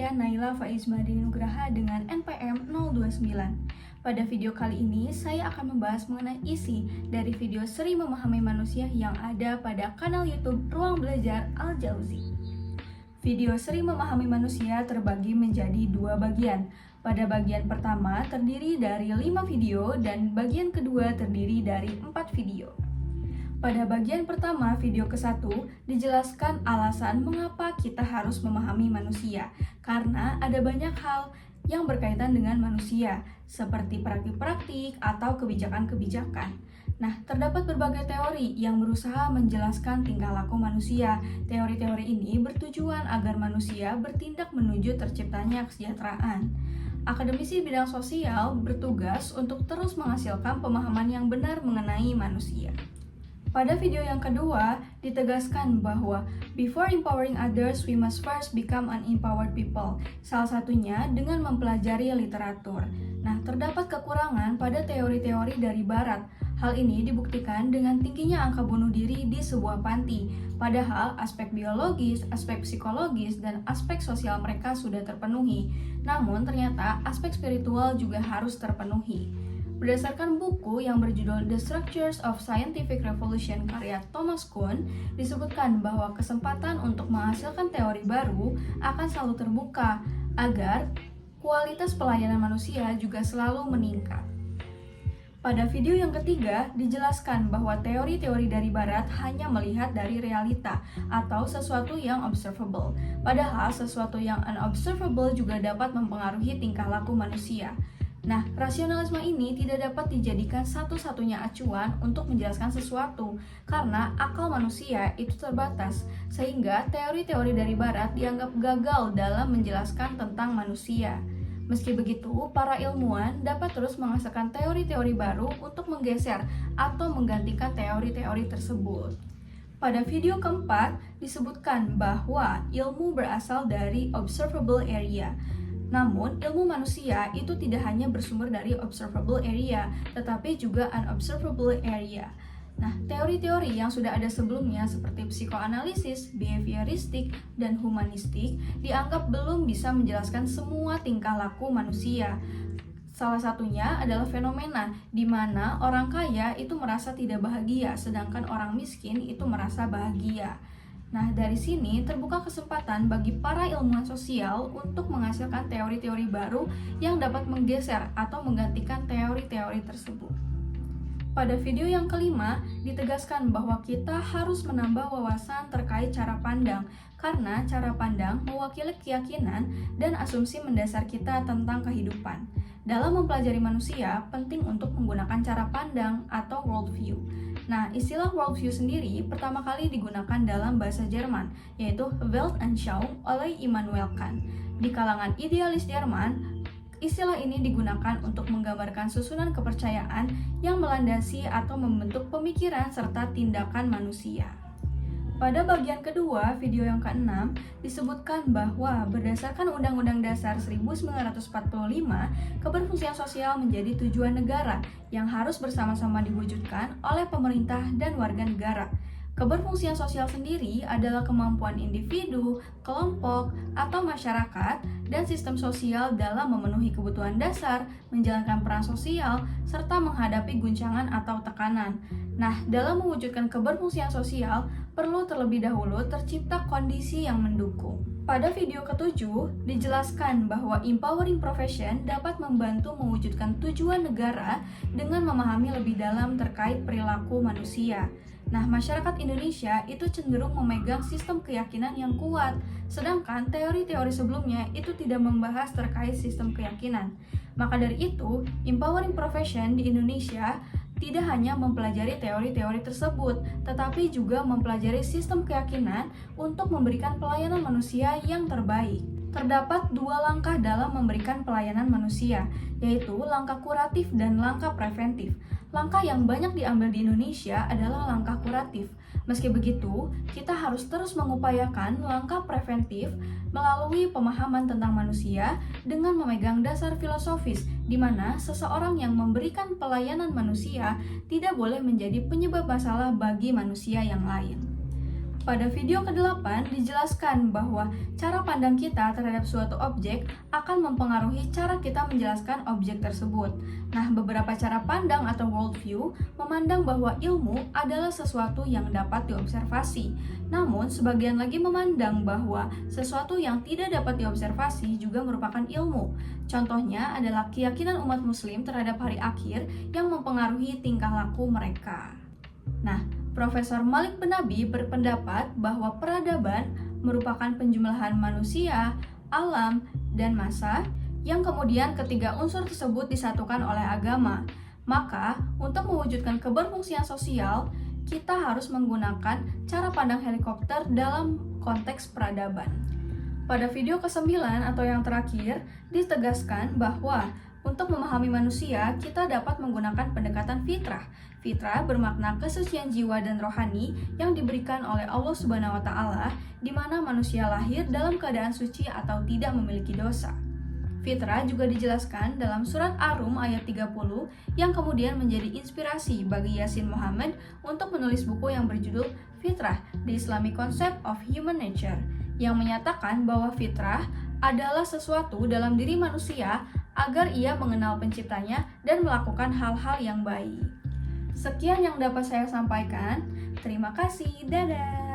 saya Naila Faiz Nugraha dengan NPM 029. Pada video kali ini, saya akan membahas mengenai isi dari video Seri Memahami Manusia yang ada pada kanal YouTube Ruang Belajar Al-Jauzi. Video Seri Memahami Manusia terbagi menjadi dua bagian. Pada bagian pertama terdiri dari 5 video dan bagian kedua terdiri dari 4 video. Pada bagian pertama, video ke-1, dijelaskan alasan mengapa kita harus memahami manusia, karena ada banyak hal yang berkaitan dengan manusia, seperti praktik-praktik atau kebijakan-kebijakan. Nah, terdapat berbagai teori yang berusaha menjelaskan tingkah laku manusia. Teori-teori ini bertujuan agar manusia bertindak menuju terciptanya kesejahteraan. Akademisi bidang sosial bertugas untuk terus menghasilkan pemahaman yang benar mengenai manusia. Pada video yang kedua, ditegaskan bahwa before empowering others, we must first become an empowered people. Salah satunya dengan mempelajari literatur. Nah, terdapat kekurangan pada teori-teori dari Barat. Hal ini dibuktikan dengan tingginya angka bunuh diri di sebuah panti. Padahal aspek biologis, aspek psikologis, dan aspek sosial mereka sudah terpenuhi. Namun ternyata aspek spiritual juga harus terpenuhi. Berdasarkan buku yang berjudul The Structures of Scientific Revolution karya Thomas Kuhn, disebutkan bahwa kesempatan untuk menghasilkan teori baru akan selalu terbuka agar kualitas pelayanan manusia juga selalu meningkat. Pada video yang ketiga, dijelaskan bahwa teori-teori dari Barat hanya melihat dari realita atau sesuatu yang observable. Padahal sesuatu yang unobservable juga dapat mempengaruhi tingkah laku manusia. Nah, rasionalisme ini tidak dapat dijadikan satu-satunya acuan untuk menjelaskan sesuatu, karena akal manusia itu terbatas, sehingga teori-teori dari Barat dianggap gagal dalam menjelaskan tentang manusia. Meski begitu, para ilmuwan dapat terus menghasilkan teori-teori baru untuk menggeser atau menggantikan teori-teori tersebut. Pada video keempat, disebutkan bahwa ilmu berasal dari observable area. Namun, ilmu manusia itu tidak hanya bersumber dari observable area, tetapi juga unobservable area. Nah, teori-teori yang sudah ada sebelumnya seperti psikoanalisis, behavioristik, dan humanistik dianggap belum bisa menjelaskan semua tingkah laku manusia. Salah satunya adalah fenomena di mana orang kaya itu merasa tidak bahagia, sedangkan orang miskin itu merasa bahagia. Nah, dari sini terbuka kesempatan bagi para ilmuwan sosial untuk menghasilkan teori-teori baru yang dapat menggeser atau menggantikan teori-teori tersebut. Pada video yang kelima, ditegaskan bahwa kita harus menambah wawasan terkait cara pandang, karena cara pandang mewakili keyakinan dan asumsi mendasar kita tentang kehidupan. Dalam mempelajari manusia, penting untuk menggunakan cara pandang atau worldview. Nah, istilah worldview sendiri pertama kali digunakan dalam bahasa Jerman, yaitu Weltanschauung oleh Immanuel Kant. Di kalangan idealis Jerman, istilah ini digunakan untuk menggambarkan susunan kepercayaan yang melandasi atau membentuk pemikiran serta tindakan manusia. Pada bagian kedua, video yang ke-6, disebutkan bahwa berdasarkan Undang-Undang Dasar 1945, keberfungsian sosial menjadi tujuan negara yang harus bersama-sama diwujudkan oleh pemerintah dan warga negara. Keberfungsian sosial sendiri adalah kemampuan individu, kelompok, atau masyarakat dan sistem sosial dalam memenuhi kebutuhan dasar, menjalankan peran sosial, serta menghadapi guncangan atau tekanan. Nah, dalam mewujudkan keberfungsian sosial, perlu terlebih dahulu tercipta kondisi yang mendukung. Pada video ke-7, dijelaskan bahwa empowering profession dapat membantu mewujudkan tujuan negara dengan memahami lebih dalam terkait perilaku manusia. Nah, masyarakat Indonesia itu cenderung memegang sistem keyakinan yang kuat, sedangkan teori-teori sebelumnya itu tidak membahas terkait sistem keyakinan. Maka dari itu, empowering profession di Indonesia tidak hanya mempelajari teori-teori tersebut, tetapi juga mempelajari sistem keyakinan untuk memberikan pelayanan manusia yang terbaik. Terdapat dua langkah dalam memberikan pelayanan manusia, yaitu langkah kuratif dan langkah preventif. Langkah yang banyak diambil di Indonesia adalah langkah kuratif. Meski begitu, kita harus terus mengupayakan langkah preventif melalui pemahaman tentang manusia dengan memegang dasar filosofis, di mana seseorang yang memberikan pelayanan manusia tidak boleh menjadi penyebab masalah bagi manusia yang lain. Pada video ke-8 dijelaskan bahwa cara pandang kita terhadap suatu objek akan mempengaruhi cara kita menjelaskan objek tersebut. Nah, beberapa cara pandang atau worldview memandang bahwa ilmu adalah sesuatu yang dapat diobservasi. Namun, sebagian lagi memandang bahwa sesuatu yang tidak dapat diobservasi juga merupakan ilmu. Contohnya adalah keyakinan umat muslim terhadap hari akhir yang mempengaruhi tingkah laku mereka. Nah, Profesor Malik Benabi berpendapat bahwa peradaban merupakan penjumlahan manusia, alam, dan massa yang kemudian ketiga unsur tersebut disatukan oleh agama. Maka, untuk mewujudkan keberfungsian sosial, kita harus menggunakan cara pandang helikopter dalam konteks peradaban. Pada video ke-9 atau yang terakhir, ditegaskan bahwa untuk memahami manusia, kita dapat menggunakan pendekatan fitrah. Fitrah bermakna kesucian jiwa dan rohani yang diberikan oleh Allah Subhanahu wa Ta'ala, di mana manusia lahir dalam keadaan suci atau tidak memiliki dosa. Fitrah juga dijelaskan dalam surat Ar-Rum ayat 30 yang kemudian menjadi inspirasi bagi Yasin Muhammad untuk menulis buku yang berjudul Fitrah: The Islamic Concept of Human Nature, yang menyatakan bahwa fitrah adalah sesuatu dalam diri manusia agar ia mengenal penciptanya dan melakukan hal-hal yang baik. Sekian yang dapat saya sampaikan. Terima kasih. Dadah.